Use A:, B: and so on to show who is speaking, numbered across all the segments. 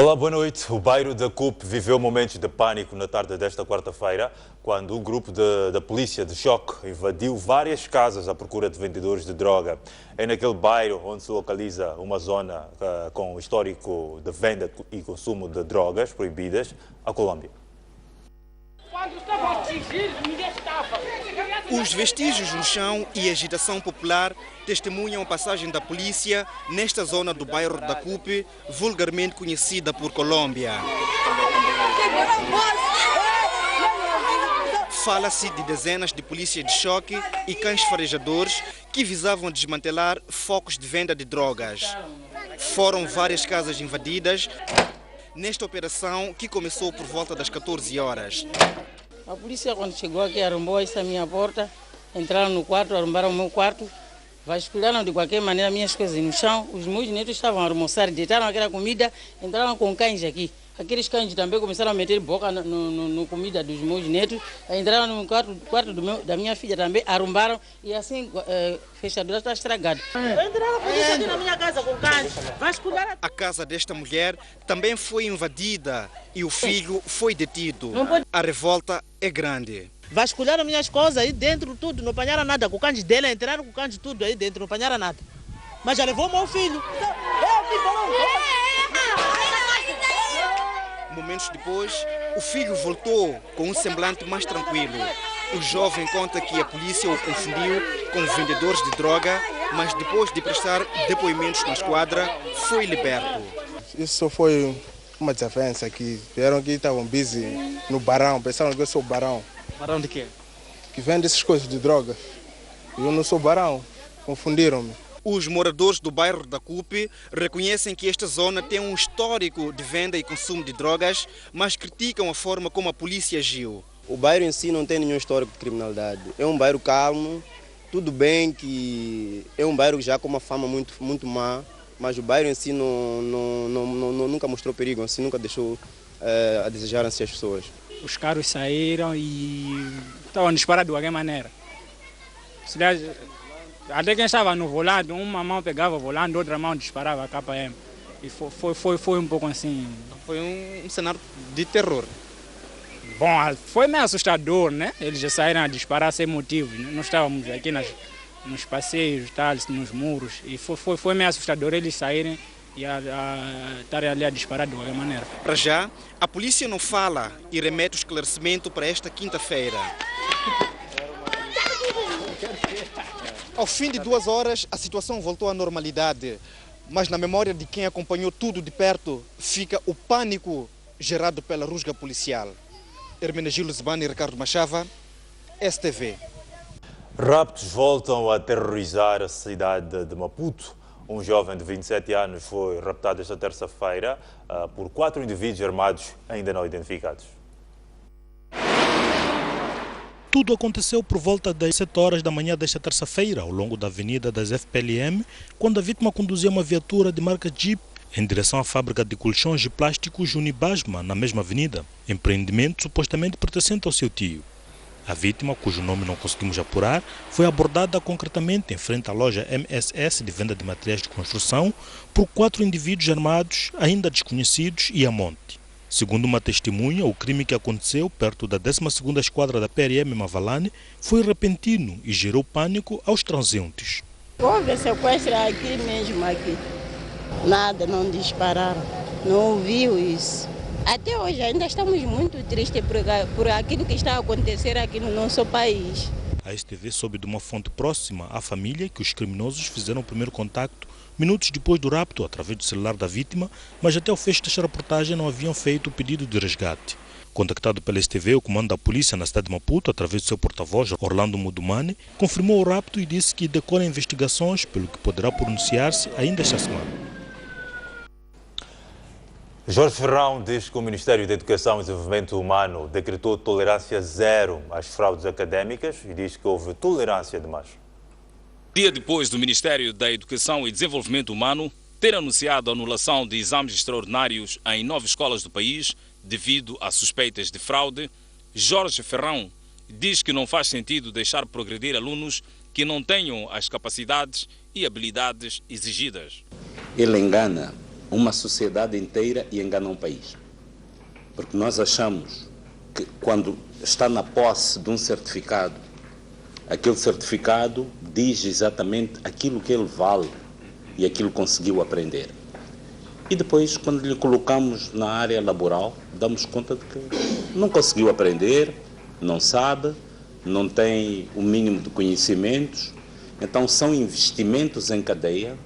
A: Olá, boa noite. O bairro da CUP viveu momentos de pânico na tarde desta quarta-feira, quando um grupo da polícia de choque invadiu várias casas à procura de vendedores de droga. É naquele bairro onde se localiza uma zona com histórico de venda e consumo de drogas proibidas, a Colômbia.
B: Quando estavam a atingir, ninguém estava.
C: Os vestígios no chão e a agitação popular testemunham a passagem da polícia nesta zona do bairro da CUP, vulgarmente conhecida por Colômbia. Fala-se de dezenas de polícias de choque e cães farejadores que visavam desmantelar focos de venda de drogas. Foram várias casas invadidas nesta operação que começou por volta das 14 horas.
D: A polícia, quando chegou aqui, arrombou essa minha porta, entraram no quarto, arrombaram o meu quarto, vasculharam de qualquer maneira minhas coisas no chão. Os meus netos estavam a almoçar, deitaram aquela comida, entraram com cães aqui. Aqueles cães também começaram a meter boca no comida dos meus netos, entraram no quarto da minha filha também, arrombaram e assim a fechadura está estragada. Entraram a polícia aqui na minha casa com cães, vasculharam.
C: A casa desta mulher também foi invadida e o filho foi detido. A revolta é grande.
E: Vasculharam minhas coisas aí dentro, tudo, não apanharam nada. Com o cães dela, entraram com o cães tudo aí dentro, não apanharam nada. Mas já levou o meu filho.
C: Momentos depois, o filho voltou com um semblante mais tranquilo. O jovem conta que a polícia o confundiu com vendedores de droga, mas depois de prestar depoimentos na esquadra, foi liberto.
F: Isso foi uma desavença que vieram aqui, estavam busy no barão, pensaram que eu sou barão.
C: Barão de quê?
F: Que vende essas coisas de droga. Eu não sou barão, confundiram-me.
C: Os moradores do bairro da CUP reconhecem que esta zona tem um histórico de venda e consumo de drogas, mas criticam a forma como a polícia agiu.
G: O bairro em si não tem nenhum histórico de criminalidade. É um bairro calmo, tudo bem que é um bairro já com uma fama muito má, mas o bairro em si nunca mostrou perigo, assim, nunca deixou a desejar as pessoas.
H: Os carros saíram e estavam disparados de qualquer maneira. Até quem estava no volante, uma mão pegava o volante, outra mão disparava a KM. E foi um pouco assim.
C: Foi um cenário de terror.
H: Bom, foi meio assustador, né? Eles já saíram a disparar sem motivo. Nós estávamos aqui nos passeios, nos muros, e foi meio assustador eles saírem e estarem ali a disparar de qualquer maneira.
C: Para já, a polícia não fala e remete o esclarecimento para esta quinta-feira. Ao fim de 2 horas, a situação voltou à normalidade, mas na memória de quem acompanhou tudo de perto fica o pânico gerado pela rusga policial. Hermenegildo Zebani e Ricardo Machava, STV.
A: Raptos voltam a aterrorizar a cidade de Maputo. Um jovem de 27 anos foi raptado esta terça-feira por 4 indivíduos armados ainda não identificados.
I: Tudo aconteceu por volta das 7 horas da manhã desta terça-feira, ao longo da avenida das FPLM, quando a vítima conduzia uma viatura de marca Jeep em direção à fábrica de colchões de plásticos Unibasma, na mesma avenida, empreendimento supostamente pertencente ao seu tio. A vítima, cujo nome não conseguimos apurar, foi abordada concretamente em frente à loja MSS de venda de materiais de construção por 4 indivíduos armados, ainda desconhecidos e a monte. Segundo uma testemunha, o crime que aconteceu perto da 12ª Esquadra da PRM Mavalane foi repentino e gerou pânico aos transeuntes.
D: Houve sequestro aqui mesmo, aqui. Nada, não dispararam. Não ouviu isso. Até hoje ainda estamos muito tristes por aquilo que está a acontecer aqui no nosso país.
I: A STV soube de uma fonte próxima à família que os criminosos fizeram o primeiro contacto minutos depois do rapto através do celular da vítima, mas até o fecho desta reportagem não haviam feito o pedido de resgate. Contactado pela STV, o comando da polícia na cidade de Maputo, através do seu porta-voz, Orlando Mudumani, confirmou o rapto e disse que decora investigações, pelo que poderá pronunciar-se ainda esta semana.
A: Jorge Ferrão diz que o Ministério da Educação e Desenvolvimento Humano decretou tolerância zero às fraudes académicas e diz que houve tolerância demais.
J: Dia depois do Ministério da Educação e Desenvolvimento Humano ter anunciado a anulação de exames extraordinários em 9 escolas do país devido a suspeitas de fraude, Jorge Ferrão diz que não faz sentido deixar progredir alunos que não tenham as capacidades e habilidades exigidas.
K: Ele engana uma sociedade inteira e engana um país. Porque nós achamos que quando está na posse de um certificado, aquele certificado diz exatamente aquilo que ele vale e aquilo que conseguiu aprender. E depois, quando lhe colocamos na área laboral, damos conta de que não conseguiu aprender, não sabe, não tem o mínimo de conhecimentos. Então são investimentos em cadeia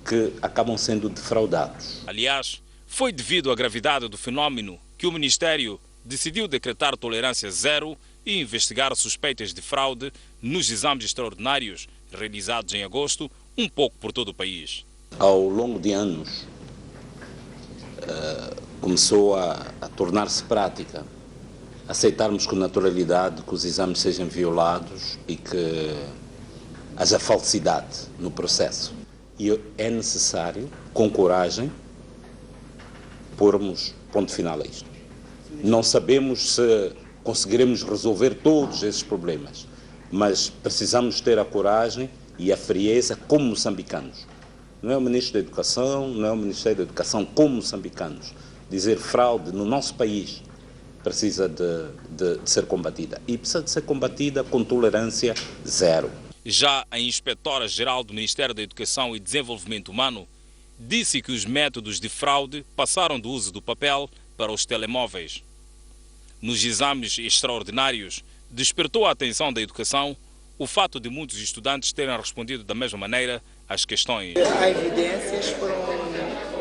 K: que acabam sendo defraudados.
J: Aliás, foi devido à gravidade do fenómeno que o Ministério decidiu decretar tolerância zero e investigar suspeitas de fraude nos exames extraordinários realizados em agosto, um pouco por todo o país.
K: Ao longo de anos, começou a tornar-se prática aceitarmos com naturalidade que os exames sejam violados e que haja falsidade no processo. E é necessário, com coragem, pormos ponto final a isto. Não sabemos se conseguiremos resolver todos esses problemas, mas precisamos ter a coragem e a frieza como moçambicanos. Não é o Ministro da Educação, não é o Ministério da Educação, como moçambicanos. Dizer fraude no nosso país precisa de ser combatida. E precisa de ser combatida com tolerância zero.
J: Já a Inspetora-Geral do Ministério da Educação e Desenvolvimento Humano disse que os métodos de fraude passaram do uso do papel para os telemóveis. Nos exames extraordinários, despertou a atenção da educação o fato de muitos estudantes terem respondido da mesma maneira às questões.
L: Há evidências, foram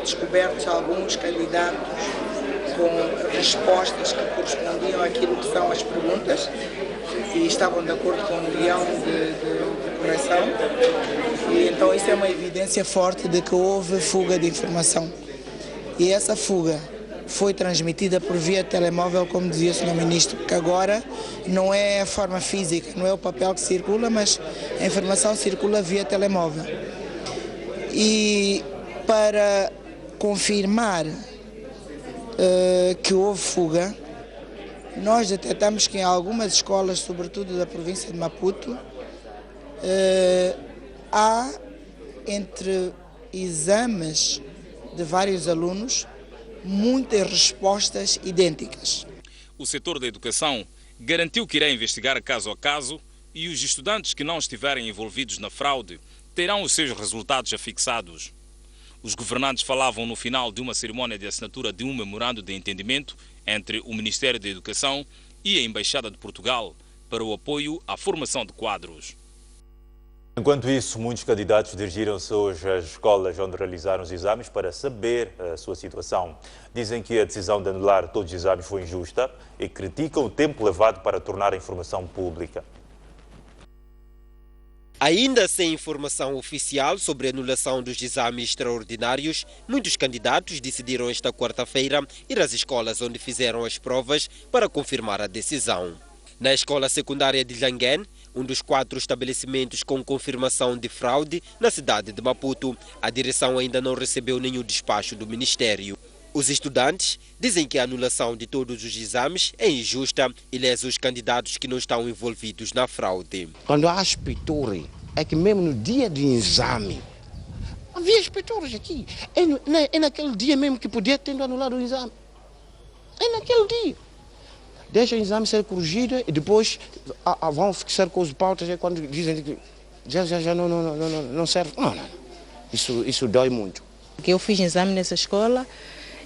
L: descobertos alguns candidatos com respostas que correspondiam àquilo que são as perguntas e estavam de acordo com o guião de correção. E então isso é uma evidência forte de que houve fuga de informação. E essa fuga foi transmitida por via telemóvel, como dizia o Sr. Ministro, que agora não é a forma física, não é o papel que circula, mas a informação circula via telemóvel. E para confirmar que houve fuga, nós detectamos que em algumas escolas, sobretudo da província de Maputo, há entre exames de vários alunos muitas respostas idênticas.
J: O setor da educação garantiu que irá investigar caso a caso e os estudantes que não estiverem envolvidos na fraude terão os seus resultados afixados. Os governantes falavam no final de uma cerimónia de assinatura de um memorando de entendimento entre o Ministério da Educação e a Embaixada de Portugal para o apoio à formação de quadros.
A: Enquanto isso, muitos candidatos dirigiram-se hoje às escolas onde realizaram os exames para saber a sua situação. Dizem que a decisão de anular todos os exames foi injusta e criticam o tempo levado para tornar a informação pública.
M: Ainda sem informação oficial sobre a anulação dos exames extraordinários, muitos candidatos decidiram esta quarta-feira ir às escolas onde fizeram as provas para confirmar a decisão. Na escola secundária de Janguén, um dos 4 estabelecimentos com confirmação de fraude na cidade de Maputo, a direção ainda não recebeu nenhum despacho do Ministério. Os estudantes dizem que a anulação de todos os exames é injusta e lesa os candidatos que não estão envolvidos na fraude.
N: Quando há inspetores, é que mesmo no dia do exame, havia inspetores aqui. É naquele dia mesmo que podia ter anulado o exame. É naquele dia. Deixa o exame ser corrigido e depois vão fixar com os pautas quando dizem que já não serve. Não. Isso dói muito.
O: Eu fiz exame nessa escola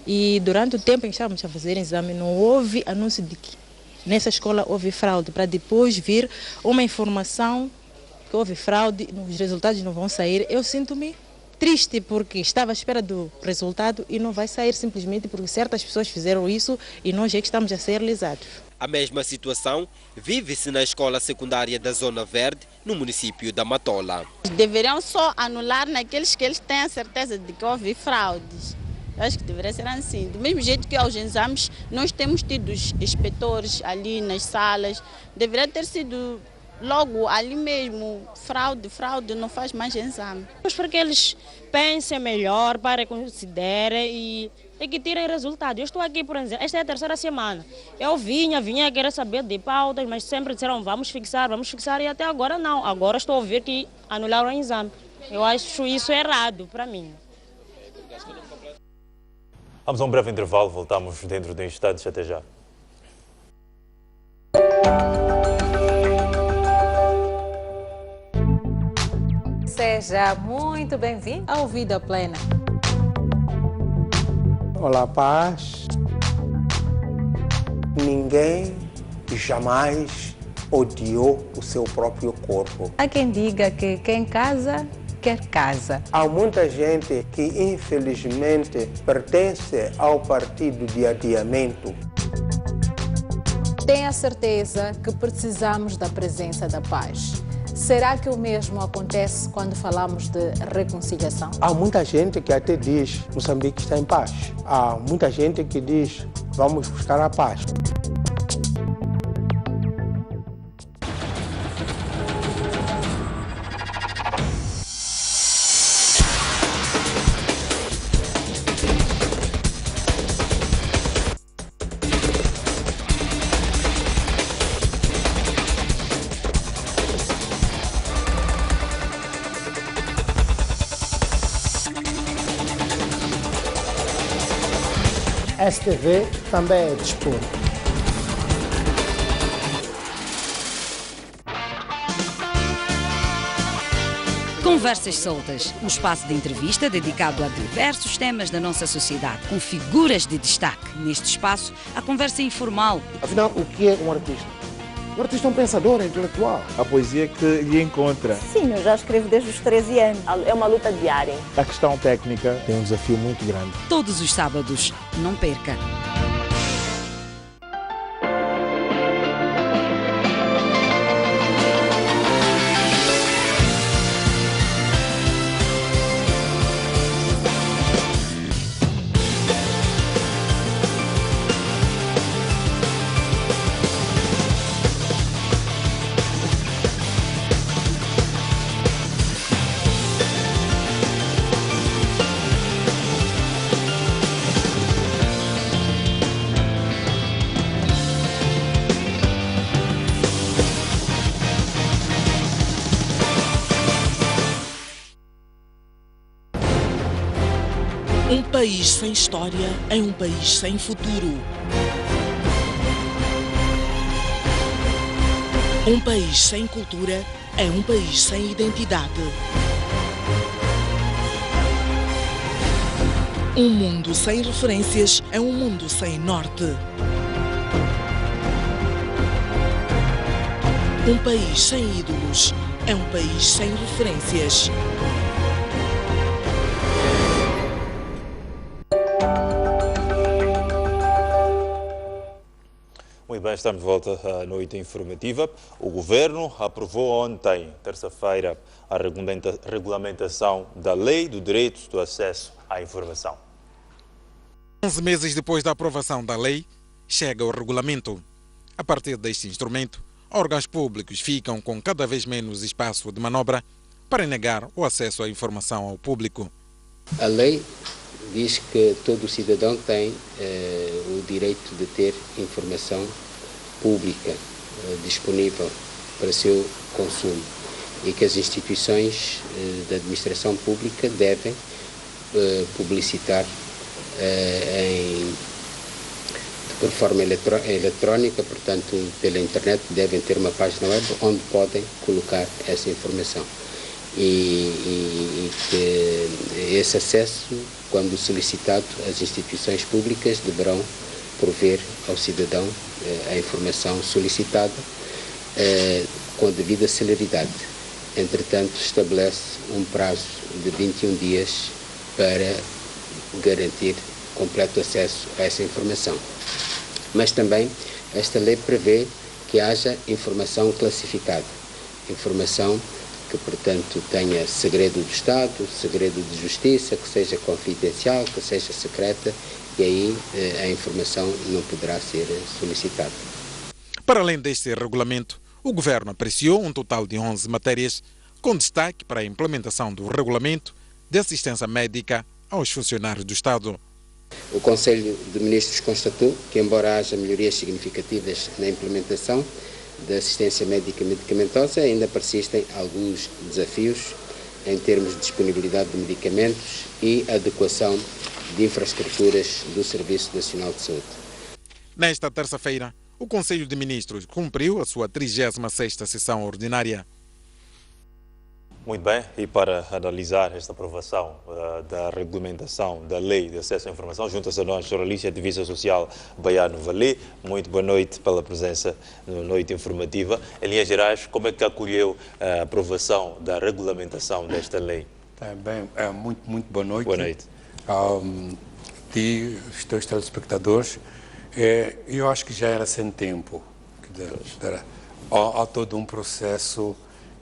O: e durante o tempo em que estávamos a fazer exame não houve anúncio de que nessa escola houve fraude, para depois vir uma informação que houve fraude, os resultados não vão sair. Eu sinto-me triste porque estava à espera do resultado e não vai sair simplesmente porque certas pessoas fizeram isso e nós é que estamos a ser lisados.
M: A mesma situação vive-se na escola secundária da Zona Verde, no município da Matola.
P: Deveriam só anular naqueles que eles têm a certeza de que houve fraudes. Eu acho que deveria ser assim. Do mesmo jeito que aos exames nós temos tido os inspetores ali nas salas, deveria ter sido logo ali mesmo, fraude não faz mais exame.
Q: Para que eles pensem melhor, para que considerem e que tirem resultado. Eu estou aqui, por exemplo, esta é a 3ª semana. Eu vinha querer saber de pautas, mas sempre disseram vamos fixar e até agora não. Agora estou a ouvir que anularam o exame. Eu acho isso errado para mim.
A: Vamos a um breve intervalo, voltamos dentro de instantes. Até já.
R: Seja muito bem-vindo ao Vida Plena.
S: Olá, paz. Ninguém jamais odiou o seu próprio corpo.
R: Há quem diga que quem casa, quer casa.
S: Há muita gente que, infelizmente, pertence ao partido de adiamento.
R: Tenha certeza que precisamos da presença da paz. Será que o mesmo acontece quando falamos de reconciliação?
S: Há muita gente que até diz Moçambique está em paz. Há muita gente que diz vamos buscar a paz. STV também é dispor.
T: Conversas Soltas, um espaço de entrevista dedicado a diversos temas da nossa sociedade, com figuras de destaque. Neste espaço, a conversa é informal.
N: Afinal, o que é um artista? O artista é um pensador, é intelectual.
U: A poesia que lhe encontra.
V: Sim, eu já escrevo desde os 13 anos. É uma luta diária.
U: A questão técnica
N: tem um desafio muito grande.
T: Todos os sábados, não perca.
W: Um país sem história é um país sem futuro. Um país sem cultura é um país sem identidade. Um mundo sem referências é um mundo sem norte. Um país sem ídolos é um país sem referências.
A: Muito bem, estamos de volta à noite informativa. O Governo aprovou ontem, terça-feira, a regulamentação da Lei do Direito do Acesso à Informação.
X: 11 meses depois da aprovação da lei, chega o regulamento. A partir deste instrumento, órgãos públicos ficam com cada vez menos espaço de manobra para negar o acesso à informação ao público.
Y: A lei diz que todo cidadão tem o direito de ter informação pública disponível para seu consumo e que as instituições da administração pública devem publicitar por forma eletrónica, portanto pela internet, devem ter uma página web onde podem colocar essa informação. E que esse acesso, quando solicitado, as instituições públicas deverão prover ao cidadão a informação solicitada com a devida celeridade. Entretanto, estabelece um prazo de 21 dias para garantir completo acesso a essa informação. Mas também esta lei prevê que haja informação classificada, informação que, portanto, tenha segredo do Estado, segredo de justiça, que seja confidencial, que seja secreta, e aí a informação não poderá ser solicitada.
X: Para além deste regulamento, o Governo apreciou um total de 11 matérias, com destaque para a implementação do regulamento de assistência médica aos funcionários do Estado.
Y: O Conselho de Ministros constatou que, embora haja melhorias significativas na implementação da assistência médica medicamentosa, ainda persistem alguns desafios em termos de disponibilidade de medicamentos e adequação de infraestruturas do Serviço Nacional de Saúde.
X: Nesta terça-feira, o Conselho de Ministros cumpriu a sua 36ª sessão ordinária.
A: Muito bem, e para analisar esta aprovação da regulamentação da Lei de Acesso à Informação, junto-se a nós, jornalista e ativista social Baiano Valé. Muito boa noite pela presença na Noite Informativa. Em linhas gerais, como é que acolheu a aprovação da regulamentação desta lei?
B: Muito boa noite.
A: Boa noite.
B: Os teus telespectadores. Eu acho que já era sem tempo. Há todo um processo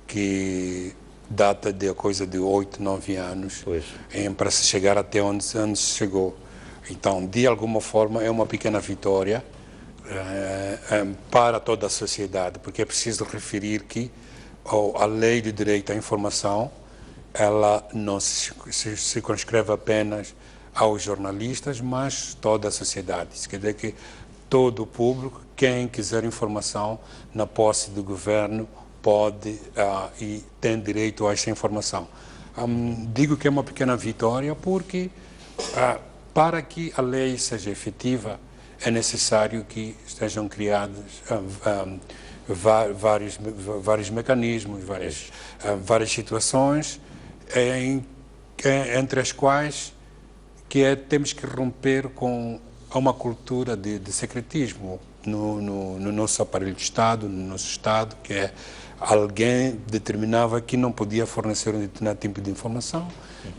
B: que data de coisa de 8, 9 anos para se chegar até onde se chegou. Então, de alguma forma, é uma pequena vitória para toda a sociedade, porque é preciso referir que a Lei de Direito à Informação, ela não se circunscreve apenas aos jornalistas, mas toda a sociedade. Isso quer dizer que todo o público, quem quiser informação na posse do governo, pode e tem direito a essa informação. Digo que é uma pequena vitória porque para que a lei seja efetiva é necessário que estejam criados vários mecanismos, várias situações entre as quais temos que romper com uma cultura de secretismo no nosso aparelho de Estado, no nosso Estado, que é alguém determinava que não podia fornecer um determinado tipo de informação,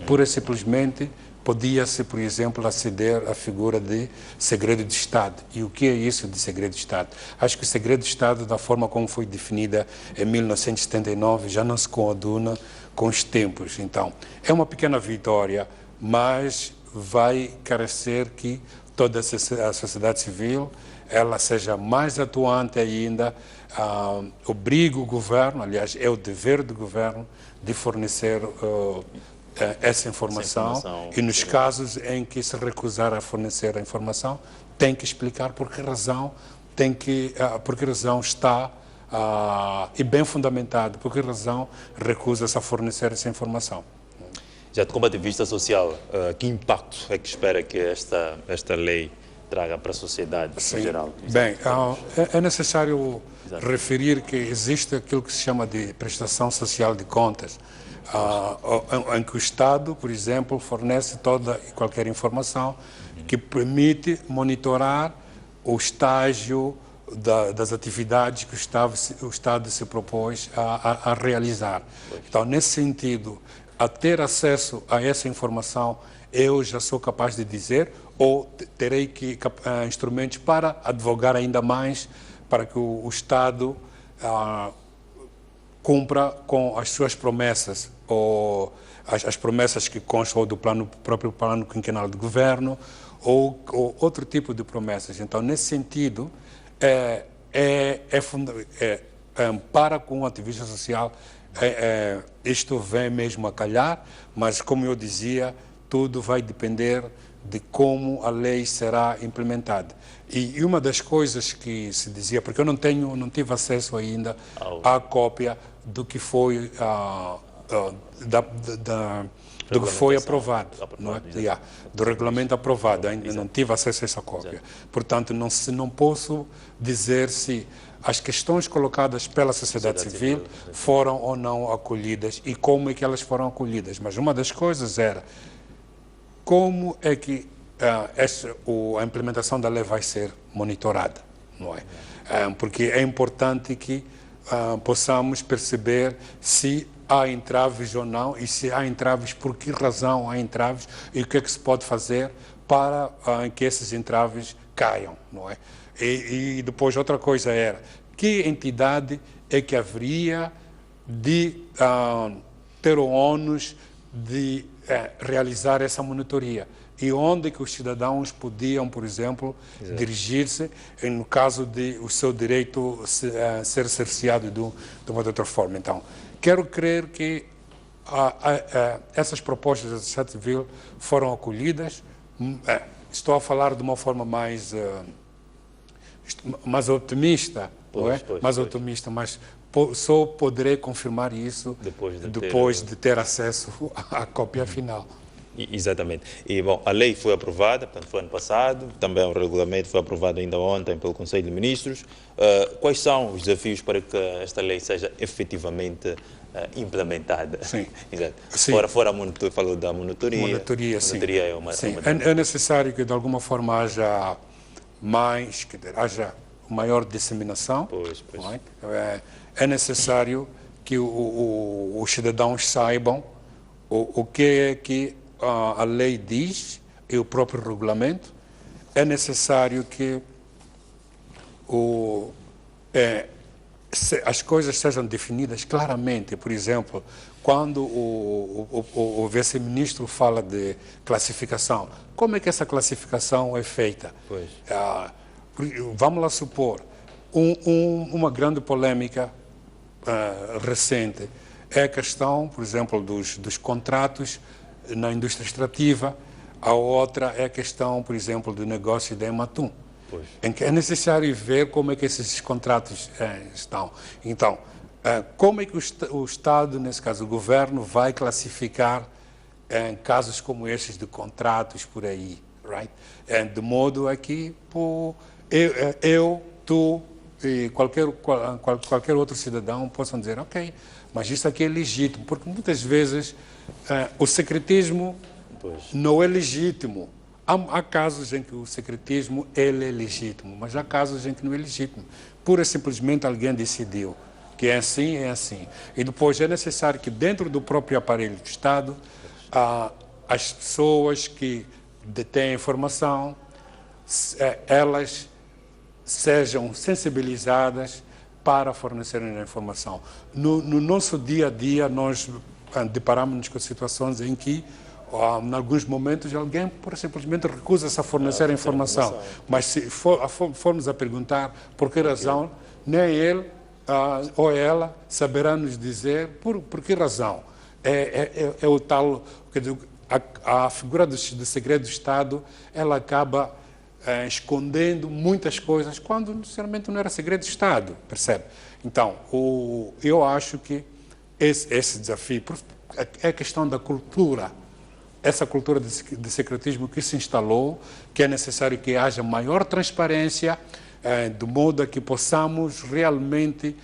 B: pura e simplesmente podia-se, por exemplo, aceder à figura de segredo de Estado. E o que é isso de segredo de Estado? Acho que o segredo de Estado, da forma como foi definida em 1979, já não se coaduna com os tempos. Então, é uma pequena vitória, mas vai carecer que toda a sociedade civil ela seja mais atuante ainda, obriga o governo, aliás, é o dever do governo de fornecer essa informação e nos casos em que se recusar a fornecer a informação, tem que explicar por que razão, está e bem fundamentado, por que razão recusa-se a fornecer essa informação.
A: Já de como ativista social, que impacto é que espera que esta lei traga para a sociedade em geral?
B: Bem, é necessário referir que existe aquilo que se chama de prestação social de contas, em que o Estado, por exemplo, fornece toda e qualquer informação que permite monitorar o estágio das atividades que o Estado se propôs a realizar. Então, nesse sentido, a ter acesso a essa informação, eu já sou capaz de dizer, ou terei instrumentos para advogar ainda mais para que o Estado cumpra com as suas promessas, ou as promessas que constam do próprio plano quinquenal do governo, ou outro tipo de promessas. Então, nesse sentido, para com o ativista social, isto vem mesmo a calhar, mas, como eu dizia, tudo vai depender de como a lei será implementada. E uma das coisas que se dizia, porque eu não tive acesso ainda à cópia do que foi do que foi aprovado, não é? Do regulamento aprovado, ainda não tive acesso a essa cópia. Portanto, não posso dizer se as questões colocadas pela sociedade civil foram ou não acolhidas e como é que elas foram acolhidas. Mas uma das coisas era como é que a implementação da lei vai ser monitorada, não é? Porque é importante que possamos perceber se há entraves ou não, e se há entraves, por que razão há entraves e o que é que se pode fazer para que esses entraves caiam, não é? E depois outra coisa era, que entidade é que haveria de ter o ônus de realizar essa monitoria? E onde que os cidadãos podiam, por exemplo, dirigir-se no caso de o seu direito ser cerceado de uma outra forma. Então, quero crer que essas propostas da sociedade civil foram acolhidas. Estou a falar de uma forma mais otimista, otimista, mas só poderei confirmar isso depois de ter acesso à cópia final.
A: Exatamente. E, bom, a lei foi aprovada, portanto, foi ano passado, também o regulamento foi aprovado ainda ontem pelo Conselho de Ministros. Quais são os desafios para que esta lei seja efetivamente implementada?
B: Sim.
A: Exato.
B: Sim.
A: Fora a monitoria, falou da monitoria.
B: Monitoria, sim.
A: Sim.
B: É necessário que, de alguma forma, haja maior disseminação.
A: Pois.
B: É necessário que os cidadãos saibam o que é que a lei diz e o próprio regulamento. É necessário que as coisas sejam definidas claramente. Por exemplo, quando o vice-ministro fala de classificação, como é que essa classificação é feita? Vamos lá supor, uma grande polêmica recente é a questão, por exemplo, dos contratos na indústria extrativa. A outra é a questão, por exemplo, do negócio de Ematum, em que é necessário ver como é que esses contratos estão. Então, como é que o Estado, nesse caso o governo, vai classificar casos como esses de contratos por aí, right? De modo a que tu e qualquer outro cidadão possam dizer, ok, mas isso aqui é legítimo, porque muitas vezes o secretismo não é legítimo. Há casos em que o secretismo ele é legítimo, mas há casos em que não é legítimo. Pura e simplesmente alguém decidiu que é assim, é assim. E depois é necessário que dentro do próprio aparelho do Estado, as pessoas que detêm informação, elas sejam sensibilizadas para fornecerem a informação. No nosso dia a dia, nós deparamos-nos com situações em que, em alguns momentos, alguém, por simplesmente, recusa-se a fornecer a informação. Mas se formos a perguntar por que razão, nem ele ou ela saberá nos dizer por que razão. É o tal... Quer dizer, a figura do segredo do Estado, ela acaba escondendo muitas coisas quando necessariamente não era segredo de Estado, percebe? Então, eu acho que esse desafio é a questão da cultura, essa cultura de secretismo que se instalou, que é necessário que haja maior transparência, de modo a que possamos realmente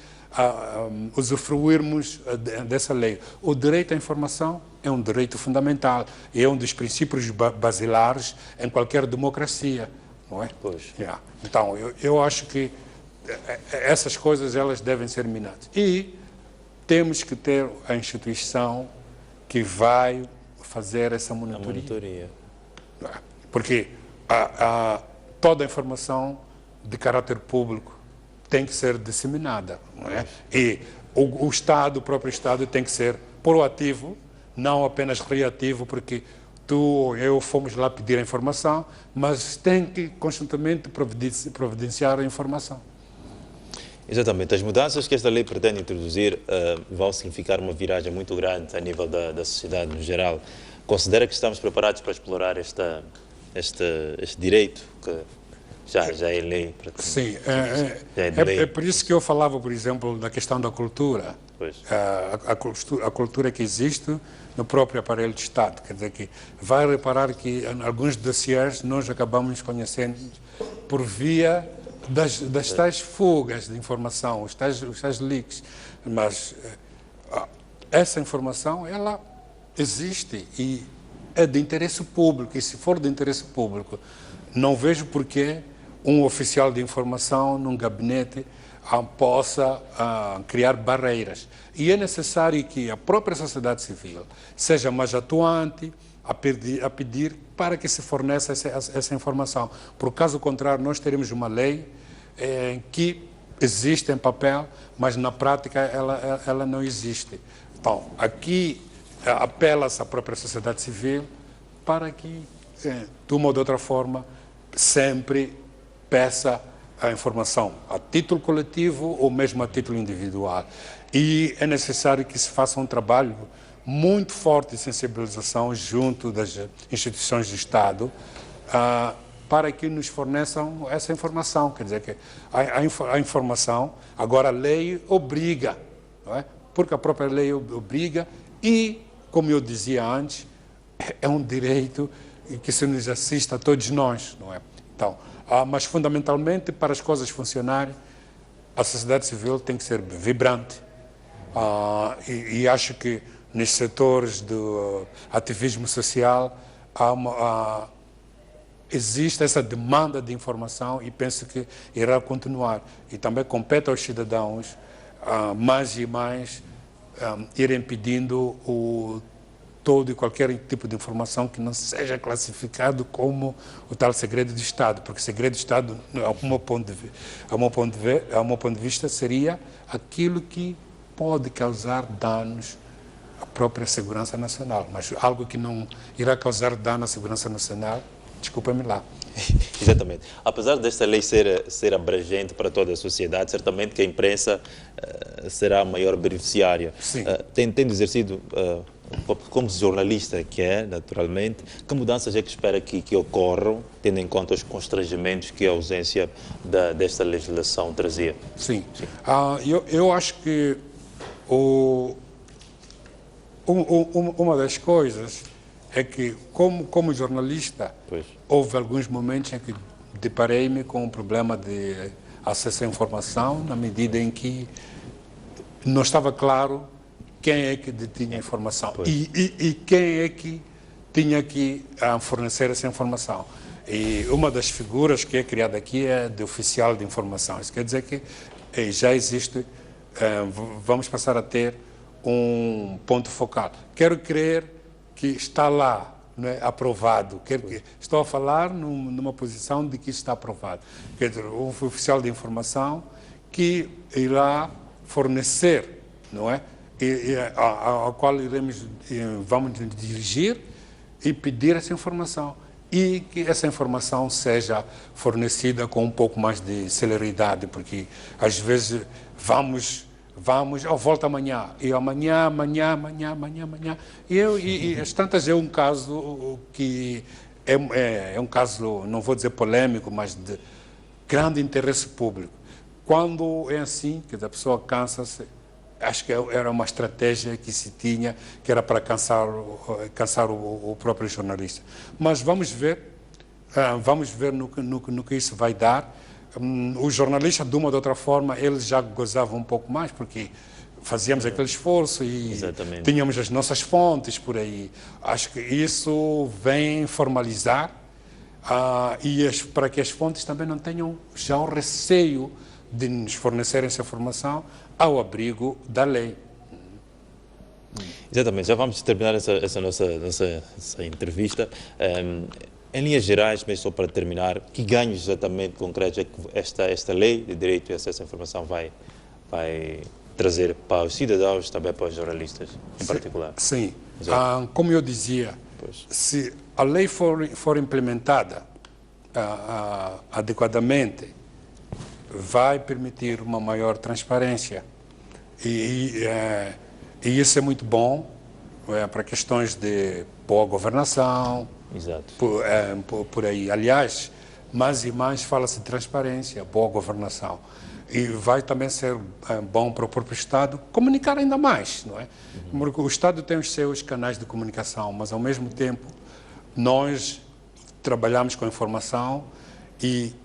B: usufruirmos dessa lei. O direito à informação é um direito fundamental e é um dos princípios basilares em qualquer democracia. Não é? Então, eu acho que essas coisas elas devem ser minadas. E temos que ter a instituição que vai fazer essa monitoria. Porque toda a informação de caráter público tem que ser disseminada. Não é? E o Estado, o próprio Estado, tem que ser proativo, não apenas reativo, porque tu ou eu fomos lá pedir a informação, mas tem que constantemente providenciar a informação.
A: Exatamente. As mudanças que esta lei pretende introduzir vão significar uma viragem muito grande a nível da sociedade no geral. Considera que estamos preparados para explorar este direito que já é lei?
B: Sim. É por isso que eu falava, por exemplo, da questão da cultura. A cultura que existe no próprio aparelho de Estado. Quer dizer que vai reparar que em alguns dossiês nós acabamos conhecendo por via das tais fugas de informação, os tais leaks. Mas essa informação, ela existe e é de interesse público. E se for de interesse público, não vejo por que um oficial de informação num gabinete possa criar barreiras. E é necessário que a própria sociedade civil seja mais atuante a pedir para que se forneça essa informação. Por caso contrário, nós teremos uma lei que existe em papel, mas na prática ela não existe. Então, aqui apela-se à própria sociedade civil para que, de uma ou de outra forma, sempre peça a informação a título coletivo ou mesmo a título individual. E é necessário que se faça um trabalho muito forte de sensibilização junto das instituições do Estado para que nos forneçam essa informação. Quer dizer que a informação, agora a lei obriga, não é? Porque a própria lei obriga e, como eu dizia antes, é um direito que se nos assiste a todos nós, não é? Então, mas fundamentalmente para as coisas funcionarem, a sociedade civil tem que ser vibrante e acho que nos setores do ativismo social existe essa demanda de informação e penso que irá continuar. E também compete aos cidadãos mais e mais irem pedindo todo e qualquer tipo de informação que não seja classificado como o tal segredo de Estado, porque segredo de Estado, ao meu ponto de vista, seria aquilo que pode causar danos à própria segurança nacional, mas algo que não irá causar dano à segurança nacional, desculpa-me lá.
A: Exatamente. Apesar desta lei ser abrangente para toda a sociedade, certamente que a imprensa será a maior beneficiária. Tendo exercido como jornalista que é, naturalmente, que mudanças é que espera que ocorram, tendo em conta os constrangimentos que a ausência desta legislação trazia?
B: Sim. Eu acho que uma das coisas é que, como jornalista, houve alguns momentos em que deparei-me com um problema de acesso à informação, na medida em que não estava claro quem é que detinha a informação e quem é que tinha que fornecer essa informação. E uma das figuras que é criada aqui é de oficial de informação. Isso quer dizer que já existe, vamos passar a ter um ponto focal. Quero crer que está lá, não é, aprovado. Estou a falar numa posição de que está aprovado. Quer dizer, um oficial de informação que irá fornecer, não é, ao qual vamos nos dirigir e pedir essa informação. E que essa informação seja fornecida com um pouco mais de celeridade, porque às vezes vamos, volta amanhã, e amanhã. E às tantas é um caso que é um caso, não vou dizer polêmico, mas de grande interesse público. Quando é assim, que a pessoa cansa-se, acho que era uma estratégia que se tinha, que era para cansar o próprio jornalista. Mas vamos ver no que isso vai dar. Os jornalistas, de uma ou de outra forma, eles já gozavam um pouco mais, porque fazíamos aquele esforço e tínhamos as nossas fontes por aí. Acho que isso vem formalizar para que as fontes também não tenham já o receio de nos fornecerem essa informação ao abrigo da lei.
A: Exatamente, já vamos terminar essa nossa entrevista. Em linhas gerais, mas só para terminar, que ganhos exatamente concretos é que esta lei de direito e acesso à informação vai trazer para os cidadãos, também para os jornalistas em particular?
B: Sim, como eu dizia, se a lei for implementada adequadamente, vai permitir uma maior transparência e isso é muito bom para questões de boa governação.
A: Exato.
B: Por aí. Aliás, mais e mais fala-se de transparência, boa governação. E vai também ser bom para o próprio Estado comunicar ainda mais, não é? Porque o Estado tem os seus canais de comunicação, mas ao mesmo tempo nós trabalhamos com informação e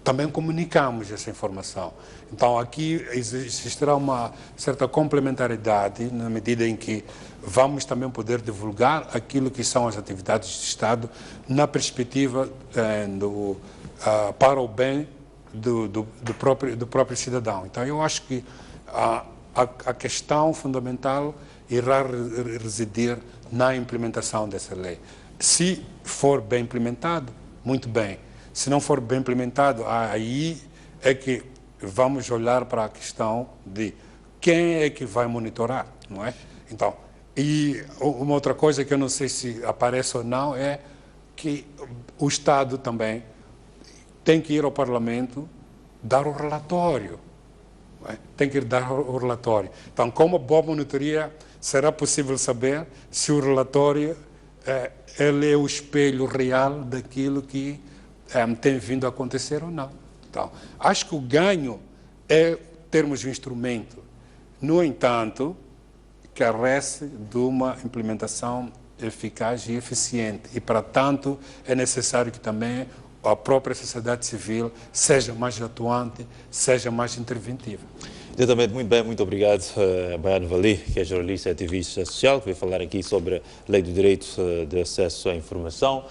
B: também comunicamos essa informação. Então aqui existirá uma certa complementaridade na medida em que vamos também poder divulgar aquilo que são as atividades do Estado na perspectiva para o bem do próprio cidadão. Então eu acho que a questão fundamental irá residir na implementação dessa lei. Se for bem implementado, muito bem. Se não for bem implementado, aí é que vamos olhar para a questão de quem é que vai monitorar, não é? Então, e uma outra coisa que eu não sei se aparece ou não é que o Estado também tem que ir ao Parlamento dar o relatório, não é? Tem que ir dar o relatório. Então, com uma boa monitoria, será possível saber se o relatório ele é o espelho real daquilo que tem vindo a acontecer ou não. Então, acho que o ganho é termos um instrumento. No entanto, carece de uma implementação eficaz e eficiente. E, para tanto, é necessário que também a própria sociedade civil seja mais atuante, seja mais interventiva.
A: Exatamente, muito bem, muito obrigado a Baiano Vali, que é jornalista e ativista social, que veio falar aqui sobre a Lei do Direito de Acesso à Informação,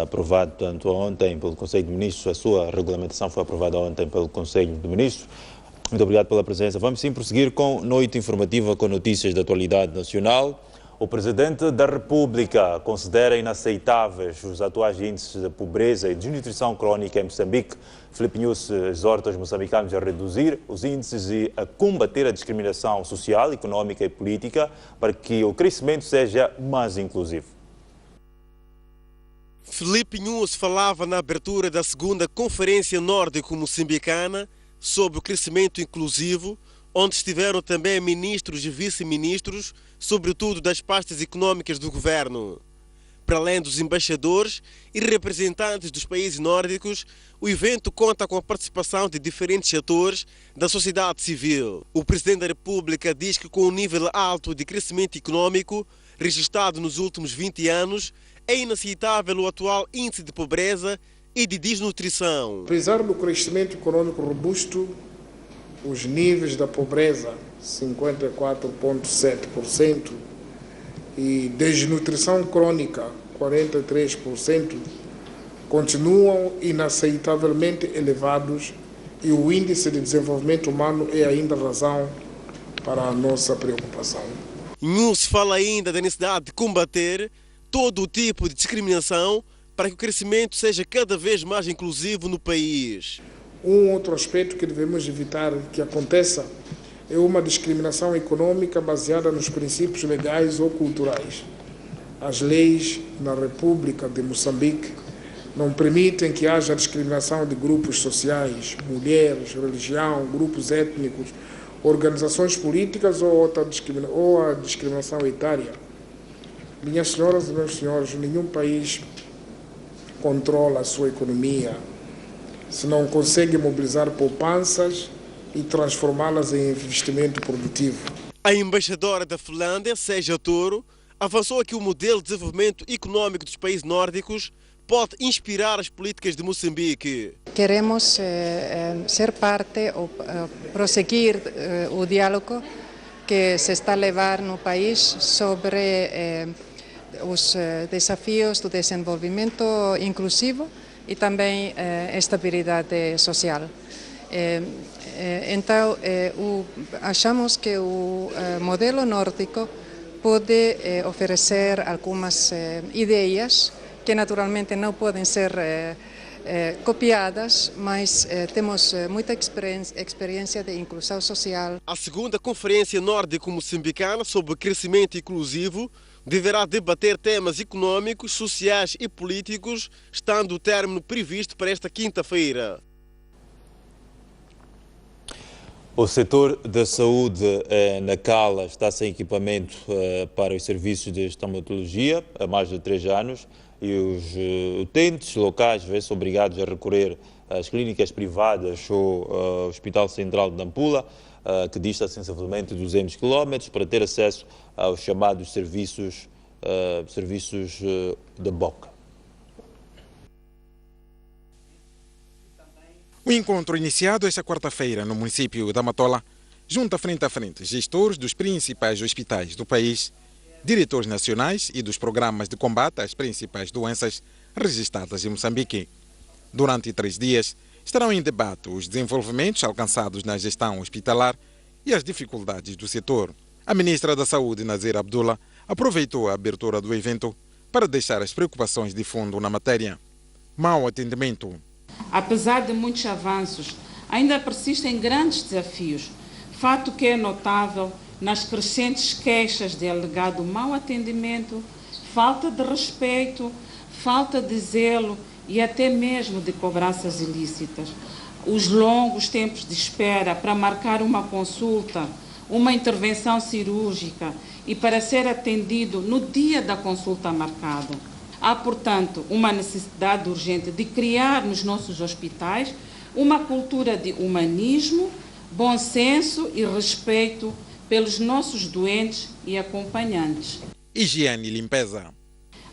A: aprovado tanto ontem pelo Conselho de Ministros. A sua regulamentação foi aprovada ontem pelo Conselho de Ministros. Muito obrigado pela presença. Vamos sim prosseguir com noite informativa com notícias da atualidade nacional. O Presidente da República considera inaceitáveis os atuais índices de pobreza e desnutrição crónica em Moçambique. Filipe Nunes exorta os moçambicanos a reduzir os índices e a combater a discriminação social, económica e política para que o crescimento seja mais inclusivo.
C: Filipe Nunes falava na abertura da segunda Conferência Nórdico-Moçambicana sobre o crescimento inclusivo, onde estiveram também ministros e vice-ministros, sobretudo das pastas económicas do governo. Para além dos embaixadores e representantes dos países nórdicos, o evento conta com a participação de diferentes atores da sociedade civil. O Presidente da República diz que com um nível alto de crescimento económico registrado nos últimos 20 anos, é inaceitável o atual índice de pobreza e de desnutrição.
E: Apesar do crescimento econômico robusto, os níveis da pobreza, 54,7%, e desnutrição crônica, 43%, continuam inaceitavelmente elevados e o índice de desenvolvimento humano é ainda razão para a nossa preocupação.
C: Nunes fala ainda da necessidade de combater todo o tipo de discriminação para que o crescimento seja cada vez mais inclusivo no país.
E: Um outro aspecto que devemos evitar que aconteça é uma discriminação econômica baseada nos princípios legais ou culturais. As leis na República de Moçambique não permitem que haja discriminação de grupos sociais, mulheres, religião, grupos étnicos, organizações políticas ou a discriminação etária. Minhas senhoras e meus senhores, nenhum país controla a sua economia se não consegue mobilizar poupanças e transformá-las em investimento produtivo.
C: A embaixadora da Finlândia, Seja Toro, avançou que o modelo de desenvolvimento econômico dos países nórdicos pode inspirar as políticas de Moçambique.
F: Queremos ser parte ou prosseguir o diálogo que se está a levar no país sobre os desafios do desenvolvimento inclusivo e também estabilidade social. Então, achamos que o modelo nórdico pode oferecer algumas ideias que naturalmente não podem ser copiadas, mas temos muita experiência de inclusão social.
C: A segunda Conferência Nórdico-Moçambicana sobre Crescimento Inclusivo deverá debater temas econômicos, sociais e políticos, estando o término previsto para esta quinta-feira.
A: O setor da saúde na Cala está sem equipamento para os serviços de estomatologia há mais de 3 anos e os utentes locais vêem-se obrigados a recorrer às clínicas privadas ou ao Hospital Central de Nampula, que dista sensivelmente 200 km, para ter acesso aos chamados serviços da boca.
X: O encontro iniciado esta quarta-feira no município da Matola junta frente a frente gestores dos principais hospitais do país, diretores nacionais e dos programas de combate às principais doenças registradas em Moçambique. Durante 3 dias, estarão em debate os desenvolvimentos alcançados na gestão hospitalar e as dificuldades do setor. A ministra da Saúde, Nazira Abdullah, aproveitou a abertura do evento para deixar as preocupações de fundo na matéria. Mau atendimento.
G: Apesar de muitos avanços, ainda persistem grandes desafios, fato que é notável nas crescentes queixas de alegado mau atendimento, falta de respeito, falta de zelo e até mesmo de cobranças ilícitas. Os longos tempos de espera para marcar uma consulta, uma intervenção cirúrgica e para ser atendido no dia da consulta marcada. Há, portanto, uma necessidade urgente de criar nos nossos hospitais uma cultura de humanismo, bom senso e respeito pelos nossos doentes e acompanhantes.
X: Higiene e limpeza.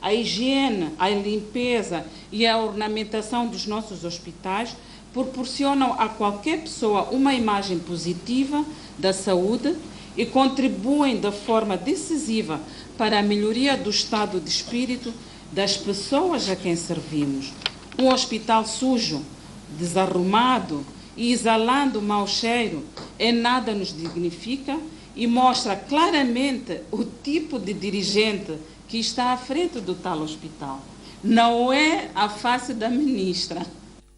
G: a higiene, a limpeza e a ornamentação dos nossos hospitais proporcionam a qualquer pessoa uma imagem positiva da saúde e contribuem de forma decisiva para a melhoria do estado de espírito das pessoas a quem servimos. Um hospital sujo, desarrumado e exalando mau cheiro em nada nos dignifica e mostra claramente o tipo de dirigente que está à frente do tal hospital. Não é a face da ministra.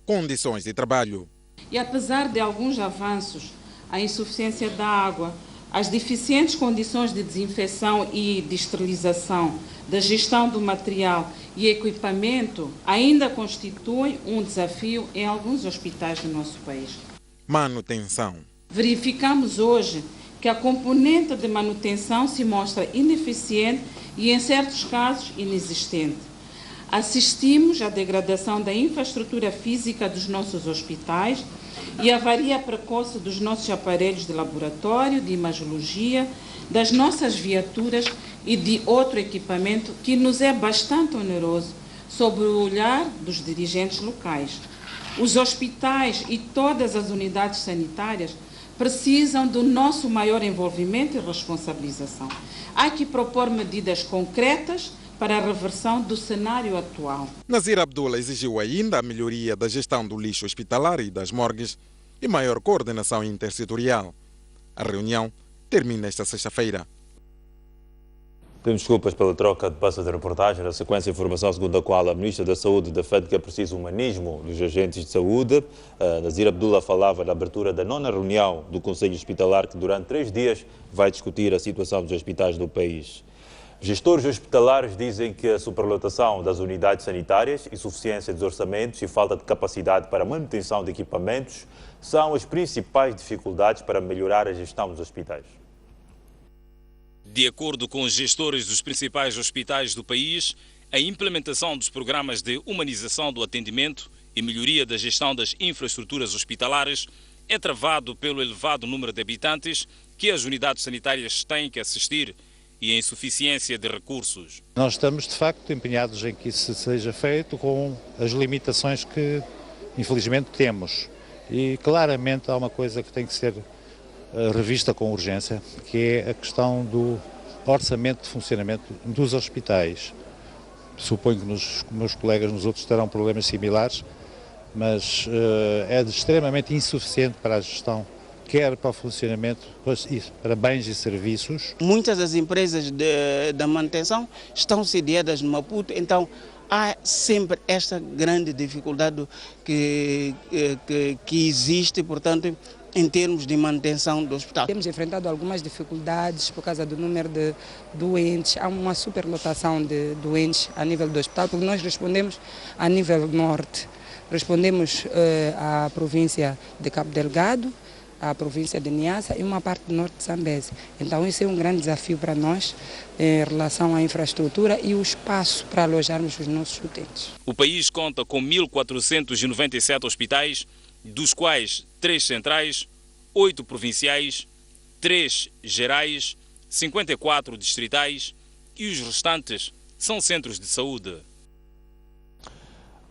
X: Condições de trabalho.
G: E apesar de alguns avanços, a insuficiência da água, as deficientes condições de desinfecção e de esterilização, da gestão do material e equipamento ainda constituem um desafio em alguns hospitais do nosso país.
X: Manutenção.
G: Verificamos hoje que a componente de manutenção se mostra ineficiente e, em certos casos, inexistente. Assistimos à degradação da infraestrutura física dos nossos hospitais e à avaria precoce dos nossos aparelhos de laboratório, de imagiologia, das nossas viaturas e de outro equipamento que nos é bastante oneroso sob o olhar dos dirigentes locais. Os hospitais e todas as unidades sanitárias precisam do nosso maior envolvimento e responsabilização. Há que propor medidas concretas para a reversão do cenário atual.
X: Nazir Abdullah exigiu ainda a melhoria da gestão do lixo hospitalar e das morgues e maior coordenação intersetorial. A reunião termina esta sexta-feira.
A: Pedimos desculpas pela troca de passa de reportagem. Na sequência, informação segundo a qual a Ministra da Saúde defende que é preciso humanismo dos agentes de saúde. Nazir Abdullah falava na abertura da 9ª reunião do Conselho Hospitalar, que durante 3 dias vai discutir a situação dos hospitais do país. Gestores hospitalares dizem que a superlotação das unidades sanitárias, insuficiência dos orçamentos e falta de capacidade para a manutenção de equipamentos são as principais dificuldades para melhorar a gestão dos hospitais.
J: De acordo com os gestores dos principais hospitais do país, a implementação dos programas de humanização do atendimento e melhoria da gestão das infraestruturas hospitalares é travado pelo elevado número de habitantes que as unidades sanitárias têm que assistir e a insuficiência de recursos.
U: Nós estamos, de facto, empenhados em que isso seja feito com as limitações que, infelizmente, temos. E, claramente, há uma coisa que tem que ser revista com urgência, que é a questão do orçamento de funcionamento dos hospitais. Suponho que os meus colegas nos outros terão problemas similares, mas é extremamente insuficiente para a gestão, quer para o funcionamento, para bens e serviços.
D: Muitas das empresas da manutenção estão sediadas no Maputo, então há sempre esta grande dificuldade que existe, portanto, em termos de manutenção do hospital.
H: Temos enfrentado algumas dificuldades por causa do número de doentes. Há uma superlotação de doentes a nível do hospital, porque nós respondemos a nível norte. Respondemos à província de Cabo Delgado, à província de Niassa e uma parte do norte de Zambésia. Então, isso é um grande desafio para nós em relação à infraestrutura e o espaço para alojarmos os nossos utentes.
J: O país conta com 1.497 hospitais, dos quais 3 centrais, 8 provinciais, 3 gerais, 54 distritais e os restantes são centros de saúde.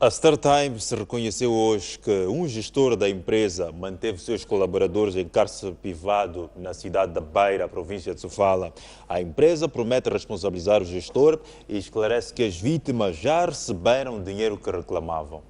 A: A Star Times reconheceu hoje que um gestor da empresa manteve seus colaboradores em cárcere privado na cidade da Beira, província de Sofala. A empresa promete responsabilizar o gestor e esclarece que as vítimas já receberam o dinheiro que reclamavam.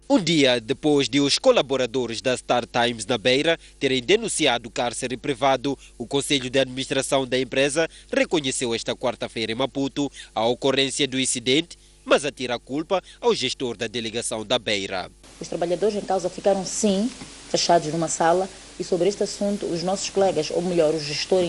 M: Um dia depois de os colaboradores da Star Times na Beira terem denunciado o cárcere privado, o Conselho de Administração da empresa reconheceu esta quarta-feira em Maputo a ocorrência do incidente, mas atira a culpa ao gestor da delegação da Beira.
I: Os trabalhadores em causa ficaram, sim, fechados numa sala e sobre este assunto os nossos colegas, ou melhor, o gestor